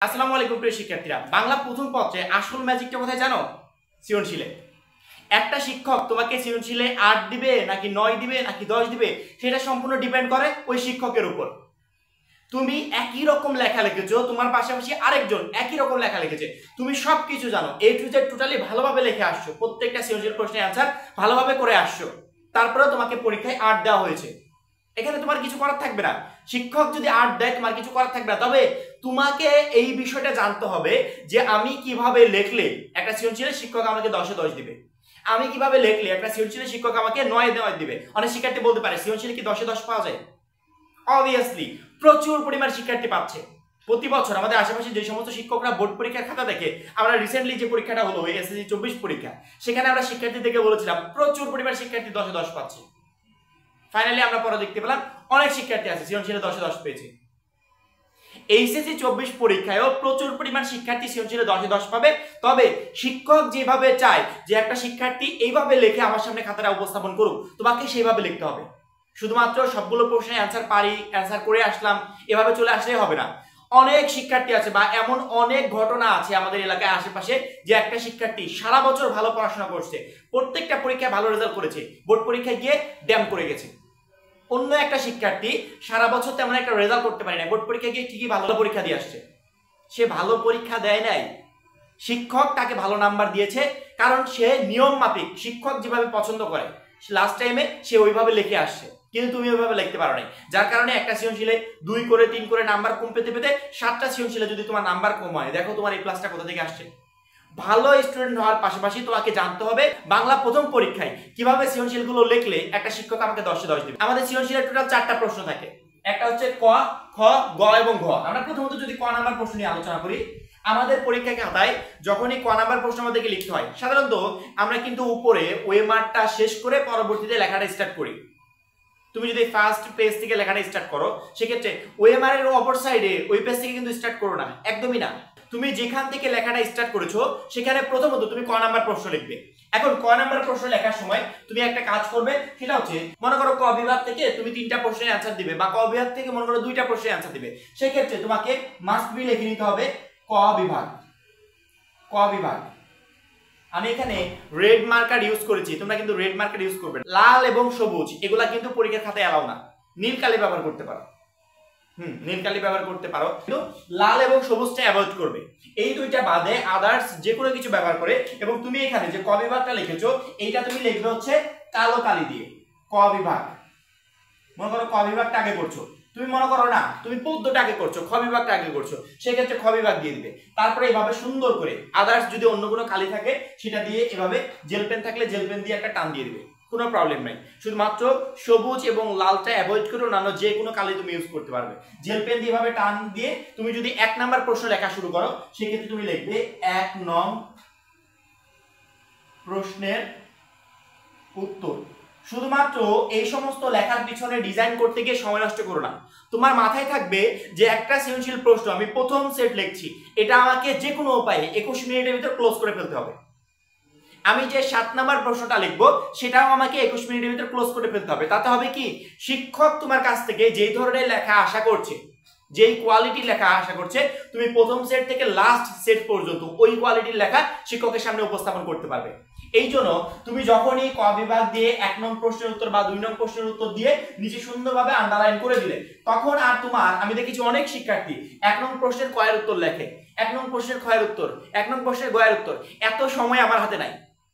আসসালামু আলাইকুম প্রিয় শিক্ষার্থীরা, বাংলা প্রথম পত্রে আসল ম্যাজিকটা কোথায় জানো? সৃজনশীলে। একটা শিক্ষক তোমাকে সৃজনশীলে ৮ দিবে নাকি ৯ দিবে নাকি ১০ দিবে সেটা সম্পূর্ণ ডিপেন্ড করে ওই শিক্ষকের উপর। তুমি একই রকম লেখা লিখেছো, তোমার পাশাপাশি আরেকজন একই রকম লেখা লিখেছে, তুমি সবকিছু জানো, এ টু জেড টোটালি ভালোভাবে লিখে আসছো, প্রত্যেকটা সৃজনশীল প্রশ্নের অ্যান্সার ভালোভাবে করে আসছো, তারপরেও তোমাকে পরীক্ষায় ৮ দেওয়া হয়েছে। এখানে তোমার কিছু করার থাকবে না। শিক্ষক যদি ৮ দেয় তোমার কিছু করার থাকবে না, তবে তোমাকে এই বিষয়টা জানতে হবে যে আমি কিভাবে লিখলে একটা সৃজনশীলের শিক্ষক আমাকে ১০-এ ১০ দিবে, আমি কিভাবে লিখলে একটা সৃজনশীলের শিক্ষক আমাকে ৯-এ ৯ দিবে। অনেক শিক্ষার্থী বলতে পারে সৃজনশীলে কি ১০-এ ১০ পাওয়া যায়? অবভিয়াসলি প্রচুর পরিমাণ শিক্ষার্থী পাচ্ছে। প্রতি বছর আমাদের আশেপাশে যে সমস্ত শিক্ষকরা বোর্ড পরীক্ষার খাতা দেখে, আমরা রিসেন্টলি যে পরীক্ষাটা হলো এসএসসি ২৪ পরীক্ষা, সেখানে আমরা শিক্ষার্থী থেকে বলেছিলাম প্রচুর পরিমাণ শিক্ষার্থী ১০-এ ১০ পাচ্ছে। ফাইনালি আমরা পরে দেখতে পেলাম অনেক শিক্ষার্থী আছে সৃজনশীলে ১০-এ ১০ পেয়েছে। এইচএসসি ২৪ পরীক্ষায়ও প্রচুর পরিমাণ শিক্ষার্থী সৃজনশীলে ১০-এ ১০ পাবে। তবে শিক্ষক যেভাবে চায় যে একটা শিক্ষার্থী এইভাবে লিখে আমার সামনে খাতাটা উপস্থাপন করুক, তোমাকে সেইভাবে লিখতে হবে। শুধুমাত্র সবগুলো প্রশ্নের অ্যান্সার পারি, অ্যান্সার করে আসলাম, এভাবে চলে আসলেই হবে না। অনেক শিক্ষার্থী আছে বা এমন অনেক ঘটনা আছে আমাদের এলাকায় আশেপাশে যে একটা শিক্ষার্থী সারা বছর ভালো পড়াশোনা করছে, প্রত্যেকটা পরীক্ষায় ভালো রেজাল্ট করেছে, বোর্ড পরীক্ষায় গিয়ে ড্যাম করে গেছে। অন্য একটা শিক্ষার্থী সারা বছর তেমন একটা রেজাল্ট করতে পারে না, বোর্ড পরীক্ষা গিয়ে ঠিকই ভালো পরীক্ষা দিয়ে আসছে। সে ভালো পরীক্ষা দেয় নাই, শিক্ষক তাকে ভালো নাম্বার দিয়েছে, কারণ সে নিয়ম মাফিক শিক্ষক যেভাবে পছন্দ করে লাস্ট টাইমে সে ওইভাবে লিখে আসছে, কিন্তু তুমি ওইভাবে লিখতে পারো নাই। যার কারণে একটা সৃজনশীলে ২ করে ৩ করে নাম্বার কম পেতে পেতে ৭টা সৃজনশীলে যদি তোমার নাম্বার কম হয়, দেখো তোমার এই প্লাসটা কোথা থেকে আসছে। ভালো স্টুডেন্ট হওয়ার পাশাপাশি তোমাকে জানতে হবে বাংলা প্রথম পরীক্ষায় কিভাবে সৃজনশীল গুলো লিখলে একটা শিক্ষক আমাকে ১০-এ ১০ দিবে। আমাদের সৃজনশীলের টোটাল ৪টা প্রশ্ন থাকে, একটা হচ্ছে ক, খ, গ এবং ঘ। আমরা প্রথমত যদি ক নাম্বার প্রশ্ন নিয়ে আলোচনা করি, আমাদের পরীক্ষা খাতায় যখনই ক নাম্বার প্রশ্ন আমাদেরকে লিখতে হয়, সাধারণত আমরা কিন্তু উপরে ওয়েমারটা শেষ করে পরবর্তীতে লেখাটা স্টার্ট করি। তুমি যদি ফার্স্ট পেজ থেকে লেখাটা স্টার্ট করো, সেক্ষেত্রে ওয়েমারের অপর সাইডে ওই পেজ থেকে কিন্তু স্টার্ট করো না, একদমই না। তুমি যেখান থেকে লেখাটা স্টার্ট করেছো সেখানে প্রথমত তুমি ক নাম্বার প্রশ্ন লিখবে। এখন ক নাম্বার প্রশ্ন লেখার সময় তুমি একটা কাজ করবে, সেটা হচ্ছে মনে করো ক বিভাগ থেকে তুমি ৩টা প্রশ্নের অ্যান্সার দিবে, বা ক বিভাগ থেকে মনে করো ২টা প্রশ্নের অ্যান্সার দিবে। সেই ক্ষেত্রে তোমাকে মাস্ট বি লিখে নিতে হবে ক বিভাগ। ক বিভাগ আমি এখানে রেড মার্কার ইউজ করেছি, তোমরা কিন্তু রেড মার্কার ইউজ করবে। লাল এবং সবুজ এগুলা কিন্তু পরীক্ষার খাতায় এলাও না, নীল কালি ব্যবহার করতে পারো। নীল কালি ব্যবহার করতে পারো, কিন্তু লাল এবং সবুজটা অ্যাভয়েড করবে। এই দুইটা বাদে আদার্স যে কোনো কিছু ব্যবহার করে। এবং তুমি এখানে যে ক বিভাগটা লিখেছো, এইটা তুমি লিখবে হচ্ছে কালো কালি দিয়ে ক বিভাগ। মনে করো ক বিভাগটা আগে করছো, তুমি মনে করো না তুমি পদ্যটা আগে করছো, খ বিভাগটা আগে করছো, সেক্ষেত্রে খ বিভাগ দিয়ে দিবে। তারপরে এভাবে সুন্দর করে আদার্স যদি অন্য কোনো কালি থাকে সেটা দিয়ে, এভাবে জেল পেন থাকলে জেল পেন দিয়ে একটা টান দিয়ে দিবে, কোনো প্রবলেম নাই। শুধুমাত্র সবুজ এবং লালটা অ্যাভয়েড করো, নানো যে কোনো কালি তুমি ইউজ করতে পারবে। জেল পেন দিয়ে এভাবে টান দিয়ে তুমি যদি ১ নাম্বার প্রশ্ন লেখা শুরু করো, সেক্ষেত্রে তুমি লিখবে ১ নং প্রশ্নের উত্তর। শুধুমাত্র এই সমস্ত লেখার পিছনে ডিজাইন করতে গিয়ে সময় নষ্ট করো না। তোমার মাথায় থাকবে যে একটা সৃজনশীল প্রশ্ন আমি প্রথম সেট লিখছি, এটা আমাকে যে কোনো উপায়ে ২১ মিনিটের ভিতর ক্লোজ করে ফেলতে হবে। আমি যে ৭ নাম্বার প্রশ্নটা লিখবো সেটাও আমাকে ২১ মিনিটের ভিতর ক্লোজ করে ফেলতে হবে। তাতে হবে কি, শিক্ষক তোমার কাছ থেকে যেই ধরনের লেখা আশা করছে, যেই কোয়ালিটির লেখা আশা করছে, তুমি প্রথম সেট থেকে লাস্ট সেট পর্যন্ত ওই কোয়ালিটির লেখা শিক্ষকের সামনে উপস্থাপন করতে পারবে। এই জন্য তুমি যখনই ক বিভাগ দিয়ে ১ নং প্রশ্নের উত্তর বা ২ নং প্রশ্নের উত্তর দিয়ে নিচে সুন্দরভাবে আন্ডারলাইন করে দিলে, তখন আর তোমার, আমি দেখেছি অনেক শিক্ষার্থী ১ নং প্রশ্নের ক এর উত্তর লেখে, ১ নং প্রশ্নের খ এর উত্তর, ১ নং প্রশ্নের গ এর উত্তর। এত সময় আমার হাতে নাই।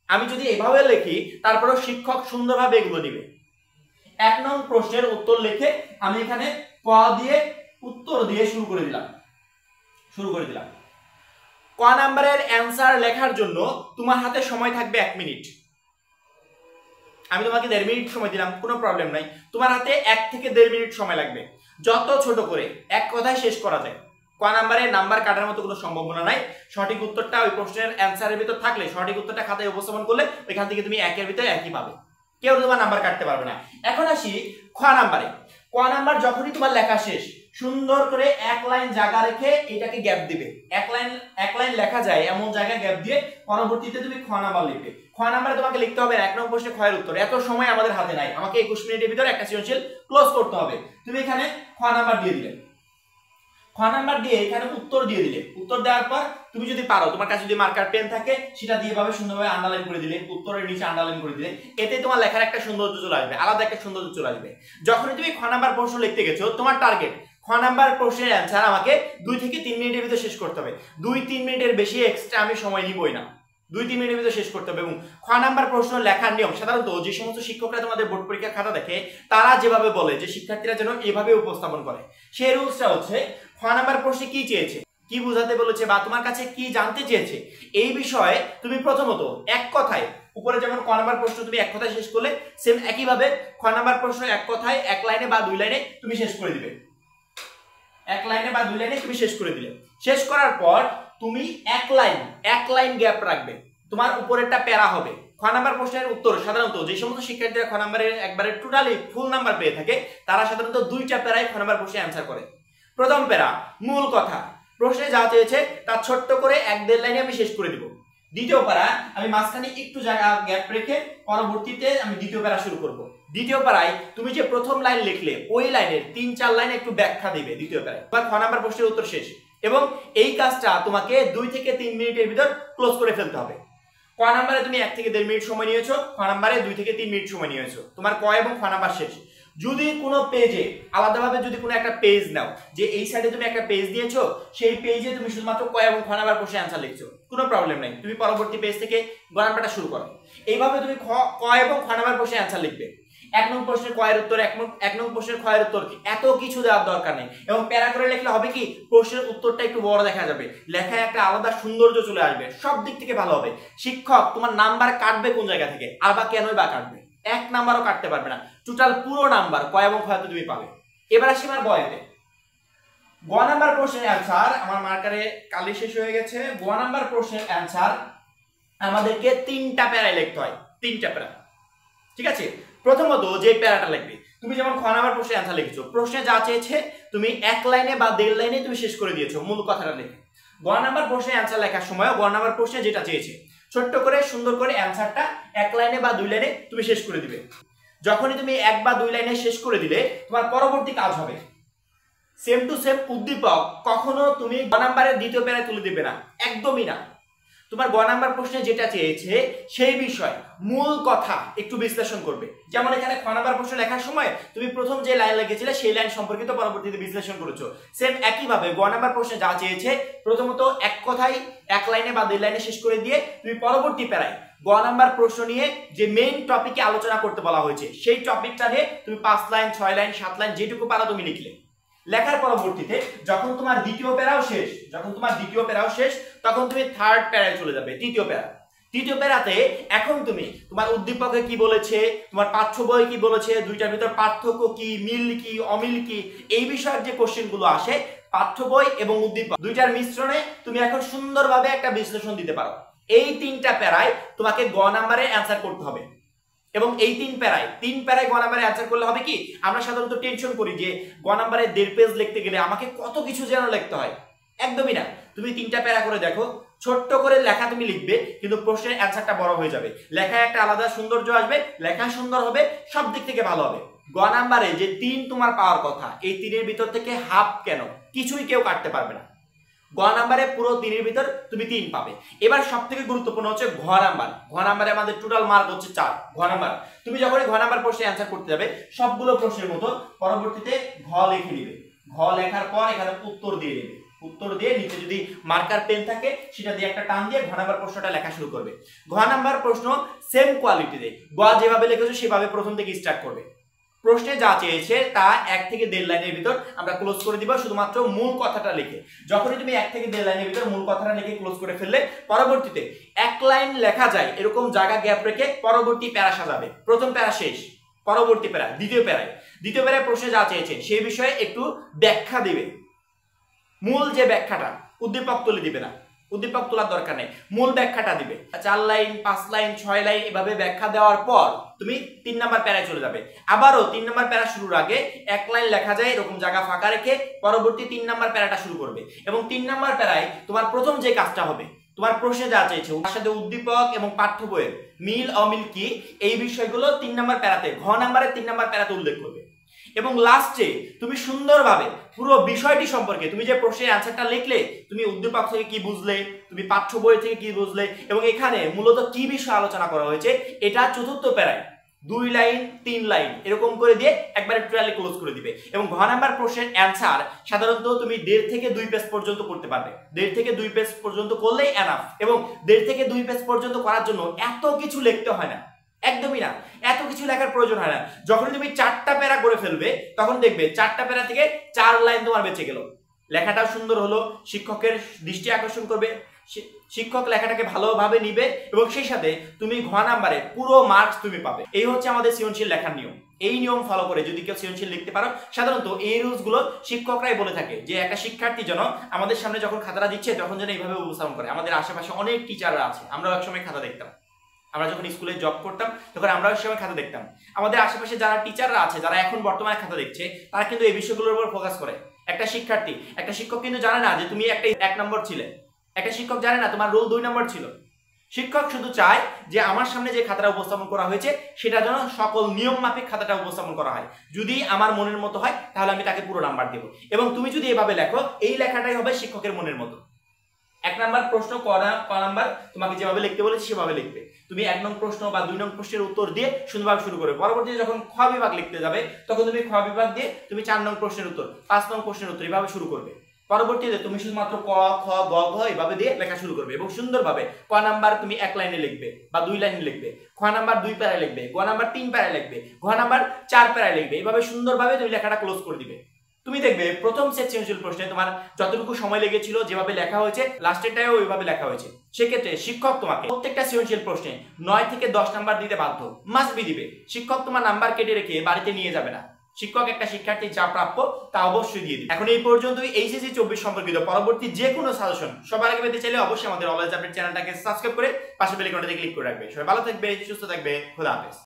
আমি যদি এভাবে লিখি তারপরেও শিক্ষক সুন্দরভাবে এগুলো দিবে। ১ নং প্রশ্নের উত্তর লিখে আমি এখানে ক দিয়ে উত্তর দিয়ে শুরু করে দিলাম। ক নাম্বারের অ্যান্সার লেখার জন্য তোমার হাতে সময় থাকবে ১ মিনিট। আমি তোমাকে ১.৫ মিনিট সময় দিলাম, কোনো প্রবলেম নাই। তোমার হাতে ১ থেকে ১.৫ মিনিট সময় লাগবে, যত ছোট করে এক কথায় শেষ করা যায়। ক নাম্বারে নাম্বার কাটার মতো কোনো সম্ভাবনা নাই। সঠিক উত্তরটা ওই প্রশ্নের অ্যান্সারের ভিতর থাকলে, সঠিক উত্তরটা খাতায় উপস্থাপন করলে ওইখান থেকে তুমি ১ এর ভিতরে ১ই পাবে, কেউ তোমার নাম্বার কাটতে পারবে না। এখন আসি খ নাম্বারে। ক নাম্বার যখনই তোমার লেখা শেষ, সুন্দর করে ১ লাইন জায়গা রেখে এটাকে গ্যাপ দিবে। এক লাইন লেখা যায় এমন জায়গায় গ্যাপ দিয়ে পরবর্তীতে তুমি খ নাম্বার লিখবে। খ নাম্বারে তোমাকে লিখতে হবে ১ নং প্রশ্নে খ এর উত্তর। এত সময় আমাদের হাতে নাই, আমাকে ২১ মিনিটের ভিতর একটা সৃজনশীল ক্লোজ করতে হবে। তুমি এখানে খ নাম্বার দিয়ে দিলে। খ খ নাম্বার দিয়ে এখানে উত্তর দিয়ে দিলে, উত্তর দেওয়ার পর তুমি যদি পারো, তোমার কাছে যদি মার্কার পেন থাকে সেটা দিয়ে ভাবে সুন্দরভাবে আন্ডারলাইন করে দিলে, উত্তরের নিচে আন্ডারলাইন করে দিলে, এতে তোমার লেখার একটা সৌন্দর্য চলে আসবে, আলাদা একটা সৌন্দর্য চলে আসবে। যখনই তুমি খ নাম্বার প্রশ্ন লিখতে গেছো, তোমার টার্গেট খ নাম্বার প্রশ্নের অ্যান্সার আমাকে 2 থেকে 3 মিনিটের ভিতরে শেষ করতে হবে। 2-3 মিনিটের বেশি এক্সট্রা আমি সময় নিবই না, 2-3 মিনিটের ভিতরে শেষ করতে হবে। এবং খ নাম্বার প্রশ্ন লেখার নিয়ম সাধারণত যে সমস্ত শিক্ষকরা তোমাদের বোর্ড পরীক্ষার খাতা দেখে তারা যেভাবে বলে যে শিক্ষার্থীরা যেন এভাবে উপস্থাপন করে, সেই রুলসটা হচ্ছে খ নাম্বার প্রশ্নে কি চেয়েছে, কি বোঝাতে বলেছে বা তোমার কাছে কি জানতে চেয়েছে, এই বিষয়ে তুমি প্রথমত এক কথায়, উপরে যেমন ক নাম্বার প্রশ্ন তুমি এক কথায় শেষ করলে, সেম একইভাবে খ নাম্বার প্রশ্ন এক কথায়, 1 লাইনে বা 2 লাইনে তুমি শেষ করে দিবে। 1 লাইনে বা 2 লাইনে তুমি শেষ করে দিলে, শেষ করার পর তুমি 1 লাইন গ্যাপ রাখবে, তোমার উপরেরটা প্যারা হবে। খ নাম্বার প্রশ্নের উত্তর সাধারণত যে সমস্ত শিক্ষার্থীরা খ নাম্বারের একবারে টোটালি ফুল নাম্বার পেয়ে থাকে, তারা সাধারণত 2টা প্যারায় খ নাম্বার প্রশ্নে অ্যান্সার করে। প্রথম প্যারা মূল কথা, প্রশ্নে যা চেয়েছে তার ছোট্ট করে 1-1.5 লাইনে আমি শেষ করে দিব। দ্বিতীয় প্যারা আমি মাঝখানে একটু জায়গা গ্যাপ রেখে পরবর্তীতে আমি দ্বিতীয় প্যারা শুরু করব। দ্বিতীয় প্যারায় তুমি যে প্রথম লাইন লিখলে ওই লাইনের 3-4 লাইনে একটু ব্যাখ্যা দিবে দ্বিতীয় প্যারায়। এবার খ নাম্বার প্রশ্নের উত্তর শেষ, এবং এই কাজটা তোমাকে 2 থেকে 3 মিনিটের ভিতর ক্লোজ করে ফেলতে হবে। ক নাম্বারে তুমি 1 থেকে 1.5 মিনিট সময় নিয়েছো, খ নাম্বারে 2 থেকে 3 মিনিট সময় নিয়েছো, তোমার ক এবং খ নাম্বার শেষ। যদি কোনো পেজে আলাদাভাবে যদি কোনো একটা পেজ নাও, যে এই সাইডে তুমি একটা পেজ দিয়েছো, সেই পেজে তুমি শুধুমাত্র ক এবং খ নাম্বার প্রশ্নে অ্যান্সার লিখছো, কোনো প্রবলেম নাই, তুমি পরবর্তী পেজ থেকে গ নাম্বারটা শুরু করো। এইভাবে তুমি ক এবং খ নাম্বার প্রশ্নে অ্যান্সার লিখবে। 1 নং প্রশ্নের ক এর উত্তর, 1 নং প্রশ্নের খ এর উত্তর কি, এত কিছু দেওয়ার দরকার নেই। এবং প্যারা করে লিখলে হবে কি, প্রশ্নের উত্তরটা একটু বড় দেখা যাবে, লেখায় একটা আলাদা সৌন্দর্য চলে আসবে, সব দিক থেকে ভালো হবে। শিক্ষক তোমার নাম্বার কাটবে কোন জায়গা থেকে, আর বা কেনই বা কাটবে, 1 নাম্বারও কাটতে পারবে না, টোটাল পুরো নাম্বার ক এবং খ তুমি পাবে। এবার আসি আমার বয়েতে। গ নাম্বার প্রশ্নের অ্যান্সার, আমার মার্কারে কালি শেষ হয়ে গেছে। গ নাম্বার প্রশ্নের অ্যান্সার আমাদেরকে 3টা প্যারায় লিখতে হয়, 3টা প্যারা, ঠিক আছে। প্রথমত যে প্যারাটা লিখবে, তুমি যেমন খ নাম্বার প্রশ্নের অ্যান্সার লিখেছো, প্রশ্নে যা চেয়েছে তুমি 1 লাইনে বা 1.5 লাইনে তুমি শেষ করে দিয়েছো মূল কথাটা লিখে। গ নাম্বার প্রশ্নের অ্যান্সার লেখার সময় গ নাম্বার প্রশ্নে যেটা চেয়েছে ছোট্ট করে সুন্দর করে অ্যান্সারটা 1 লাইনে বা 2 লাইনে তুমি শেষ করে দিবে। যখনই তুমি 1 বা 2 লাইনে শেষ করে দিলে, তোমার পরবর্তী কাজ হবে সেম টু সেম উদ্দীপক কখনো তুমি গ নাম্বারের দ্বিতীয় প্যারায় তুলে দিবে না, একদমই না। তোমার গ নাম্বার প্রশ্নে যেটা চেয়েছে সেই বিষয় মূল কথা একটু বিশ্লেষণ করবে। যেমন এখানে খ নাম্বার প্রশ্ন লেখার সময় তুমি প্রথম যে লাইন লিখেছিলে সেই লাইন সম্পর্কিত পরবর্তীতে বিশ্লেষণ করেছো, সেম একইভাবে গ নাম্বার প্রশ্নে যা চেয়েছে প্রথমত এক কথায় 1 লাইনে বা 2 লাইনে শেষ করে দিয়ে তুমি পরবর্তী প্যারায় গ নাম্বার প্রশ্ন নিয়ে যে মেইন টপিকে আলোচনা করতে বলা হয়েছে সেই টপিকটা নিয়ে তুমি 5 লাইন 6 লাইন 7 লাইন যেটুকু পারো তুমি লিখলে। লেখার পরবর্তীতে যখন তোমার দ্বিতীয় প্যারাও শেষ, তখন তুমি থার্ড প্যারায় চলে যাবে, তৃতীয় প্যারাতে এখন তুমি তোমার উদ্দীপকে কি বলেছে, তোমার পাঠ্য বই কি বলেছে, দুইটার ভিতর পার্থক্য কি, মিল কি, অমিল কি, এই বিষয়ের যে কোশ্চেনগুলো আসে পাঠ্য বই এবং উদ্দীপক দুইটার মিশ্রণে তুমি এখন সুন্দরভাবে একটা বিশ্লেষণ দিতে পারো। এই 3টা প্যারায় তোমাকে গ নাম্বারে অ্যান্সার করতে হবে। এবং এই 3 প্যারায় গ নাম্বারে অ্যান্সার করলে হবে কি, আমরা সাধারণত টেনশন করি যে গ নাম্বারে 1.5 পেজ লিখতে গেলে আমাকে কত কিছু যেন লিখতে হয়, একদমই না। তুমি 3টা প্যারা করে দেখো, ছোট্ট করে লেখা তুমি লিখবে, কিন্তু প্রশ্নের অ্যান্সারটা বড় হয়ে যাবে, লেখায় একটা আলাদা সৌন্দর্য আসবে, লেখা সুন্দর হবে, সব দিক থেকে ভালো হবে। গ নাম্বারে যে 3 তোমার পাওয়ার কথা, এই 3-এর ভিতর থেকে হাফ কেন, কিছুই কেউ কাটতে পারবে না। গ নাম্বারে পুরো 3-এর ভিতর তুমি 3 পাবে। এবার সবথেকে গুরুত্বপূর্ণ হচ্ছে ঘ নাম্বারে আমাদের টোটাল মার্ক হচ্ছে 4। ঘ নাম্বার তুমি যখনই ঘ নাম্বার প্রশ্নে অ্যান্সার করতে যাবে, সবগুলো প্রশ্নের মতো পরবর্তীতে ঘ লিখে নিবে, ঘ লেখার পর এখানে উত্তর দিয়ে দেবে, উত্তর দিয়ে নিচে যদি মার্কার পেন থাকে সেটা দিয়ে একটা টান দিয়ে ঘ নাম্বার প্রশ্নটা লেখা শুরু করবে। ঘ নাম্বার প্রশ্ন সেম কোয়ালিটিতে, গ যেভাবে লিখেছো সেভাবে প্রথম থেকে স্টার্ট করবে। প্রশ্নে যা চেয়েছে তা 1 থেকে 1.5 লাইনের ভিতর আমরা ক্লোজ করে দিব, শুধুমাত্র মূল কথাটা লিখে। যখনই তুমি 1 থেকে 1.5 লাইনের ভিতর মূল কথাটা লিখে ক্লোজ করে ফেললে, পরবর্তীতে 1 লাইন লেখা যায় এরকম জায়গা গ্যাপ রেখে পরবর্তী প্যারা সাজাবে। প্রথম প্যারা শেষ, পরবর্তী প্যারা দ্বিতীয় প্যারায় প্রশ্নে যা চেয়েছে সেই বিষয়ে একটু ব্যাখ্যা দিবে। মূল যে ব্যাখ্যাটা, উদ্দীপক তুলে দিবে না, উদ্দীপক তোলার দরকার নেই, মূল ব্যাখ্যাটা দিবে। 4 লাইন 5 লাইন 6 লাইন এভাবে ব্যাখ্যা দেওয়ার পর তুমি 3 নাম্বার প্যারায় চলে যাবে। আবারও 3 নাম্বার প্যারা শুরুর আগে 1 লাইন লেখা যায় এরকম জায়গা ফাঁকা রেখে পরবর্তী 3 নাম্বার প্যারাটা শুরু করবে। এবং 3 নাম্বার প্যারায় তোমার প্রথম যে কাজটা হবে, তোমার প্রশ্নে যা চেয়েছে তার সাথে উদ্দীপক এবং পাঠ্য বইয়ের মিল অমিল কি, এই বিষয়গুলো 3 নাম্বার প্যারাতে, ঘ নাম্বারের 3 নাম্বার প্যারাতে উল্লেখ করবে। এবং লাস্টে তুমি সুন্দরভাবে পুরো বিষয়টি সম্পর্কে তুমি যে প্রশ্নের অ্যান্সারটা লিখলে, তুমি উদ্দীপক থেকে কি বুঝলে, তুমি পাঠ্য বই থেকে কি বুঝলে, এবং এখানে মূলত কি বিষয় আলোচনা করা হয়েছে, এটা চতুর্থ প্যারায় 2 লাইন 3 লাইন এরকম করে দিয়ে একবারে টোটালি ক্লোজ করে দিবে। এবং ঘ নাম্বার প্রশ্নের অ্যান্সার সাধারণত তুমি 1.5 থেকে 2 পেজ পর্যন্ত করতে পারবে। 1.5 থেকে 2 পেজ পর্যন্ত করলেই এনাফ। এবং 1.5 থেকে 2 পেজ পর্যন্ত করার জন্য এত কিছু লিখতে হয় না, একদমই না, এত কিছু লেখার প্রয়োজন হয় না। যখন তুমি 4টা প্যারা করে ফেলবে তখন দেখবে 4টা প্যারা থেকে 4 লাইন তোমার বেঁচে গেল। লেখাটাও সুন্দর হলো, শিক্ষকের দৃষ্টি আকর্ষণ করবে, শিক্ষক লেখাটাকে ভালোভাবে নিবে এবং সেই সাথে তুমি ঘ নাম্বারে পুরো মার্কস তুমি পাবে। এই হচ্ছে আমাদের সৃজনশীল লেখার নিয়ম। এই নিয়ম ফলো করে যদি কেউ সৃজনশীল লিখতে পারো, সাধারণত এই রুলস গুলো শিক্ষকরাই বলে থাকে যে একটা শিক্ষার্থী যেন আমাদের সামনে যখন খাতাটা দিচ্ছে তখন যেন এইভাবে উপস্থাপন করে। আমাদের আশেপাশে অনেক টিচাররা আছে, আমরাও একসময় খাতা দেখতাম, আমরা যখন স্কুলে জব করতাম তখন আমরাও এক সময় খাতা দেখতাম। আমাদের আশেপাশে যারা টিচাররা আছে, যারা এখন বর্তমানে খাতা দেখছে, তারা কিন্তু এই বিষয়গুলোর উপর ফোকাস করে। একটা শিক্ষার্থী, একটা শিক্ষক কিন্তু জানে না যে তুমি একটা 1 নম্বর ছিলে, একটা শিক্ষক জানে না তোমার রোল 2 নম্বর ছিল। শিক্ষক শুধু চায় যে আমার সামনে যে খাতাটা উপস্থাপন করা হয়েছে সেটা যেন সকল নিয়ম মাফিক খাতাটা উপস্থাপন করা হয়। যদি আমার মনের মতো হয় তাহলে আমি তাকে পুরো নাম্বার দেব। এবং তুমি যদি এভাবে লেখো, এই লেখাটাই হবে শিক্ষকের মনের মতো। 1 নাম্বার প্রশ্ন ক নাম্বার তোমাকে যেভাবে লিখতে বলেছি সেভাবে লিখবে। তুমি 1 নং প্রশ্ন বা 2 নং প্রশ্নের উত্তর দিয়ে সুন্দরভাবে শুরু করবে। পরবর্তীতে যখন খ বিভাগ লিখতে যাবে তখন তুমি খ বিভাগ দিয়ে তুমি 4 নং প্রশ্নের উত্তর, 5 নং প্রশ্নের উত্তর এভাবে শুরু করবে। পরবর্তীতে তুমি শুধুমাত্র ক, খ, গ, ঘ এভাবে দিয়ে লেখা শুরু করবে এবং সুন্দরভাবে ক নাম্বার তুমি 1 লাইনে লিখবে বা 2 লাইনে লিখবে, খ নাম্বার 2 প্যারায় লিখবে, গ নাম্বার 3 প্যারায় লিখবে, ঘ নাম্বার 4 প্যারায় লিখবে। এভাবে সুন্দরভাবে তুমি লেখাটা ক্লোজ করে দিবে। তুমি দেখবে প্রথম সেট সৃজনশীল প্রশ্নে তোমার যতটুকু সময় লেগেছিল, যেভাবে লেখা হয়েছে, লাস্টেরটাও ওইভাবে লেখা হয়েছে। সেক্ষেত্রে শিক্ষক তোমাকে প্রত্যেকটা সৃজনশীল প্রশ্নে 9 থেকে 10 নাম্বার দিতে বাধ্য, মাস্ট বি দিবে। শিক্ষক তোমার নাম্বার কেটে রেখে বাড়িতে নিয়ে যাবে না। শিক্ষক একটা শিক্ষার্থী যা প্রাপ্য তা অবশ্যই দিয়ে দিবে। এখন এই পর্যন্তই এইচএসসি 24 সম্পর্কিত পরবর্তী যে কোনো সাজেশন সবার আগে পেতে চাইলে অবশ্যই আমাদের অলওয়েজ আপডেট চ্যানেলটাকে সাবস্ক্রাইব করে পাশে বেল আইকনটাতে ক্লিক করে রাখবে। সবাই ভালো থাকবে, সুস্থ থাকবে, খোদা হাফেজ।